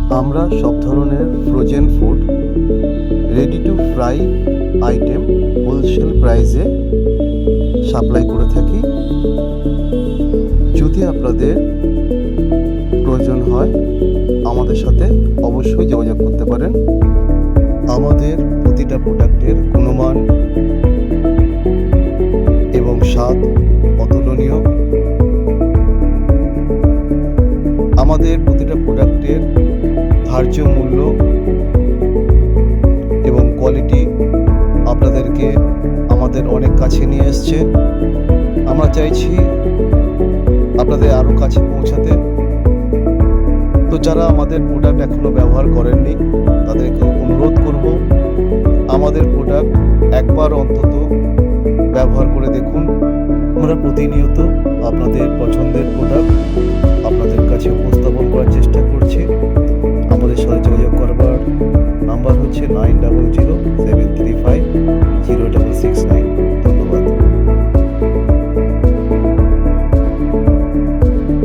আমরা সব ধরনের frozen food, ready to fry item wholesale প্রাইসে সাপ্লাই করে থাকি। যদি আপনাদের প্রয়োজন হয় আমাদের সাথে অবশ্যই যোগাযোগ করতে পারেন। আমাদের প্রতিটা প্রোডাক্টের গুণমান এবং স্বাদ অতুলনীয়। আমাদের প্রতিটা প্রোডাক্টের ধার্য মূল্য এবং কোয়ালিটি আপনাদেরকে আমাদের অনেক কাছে নিয়ে এসছে। আমরা চাইছি আপনাদের আরও কাছে পৌঁছাতে। তো যারা আমাদের প্রোডাক্ট এখনও ব্যবহার করেননি তাদেরকে অনুরোধ করব, আমাদের প্রোডাক্ট একবার অন্তত ব্যবহার করে দেখুন। আমরা প্রতিনিয়ত আপনাদের পছন্দের প্রোডাক্ট আপনাদের কাছে উপস্থাপন করার চেষ্টা করছি। আমাদের সাথে যোগাযোগ করবার নাম্বার হচ্ছে 900735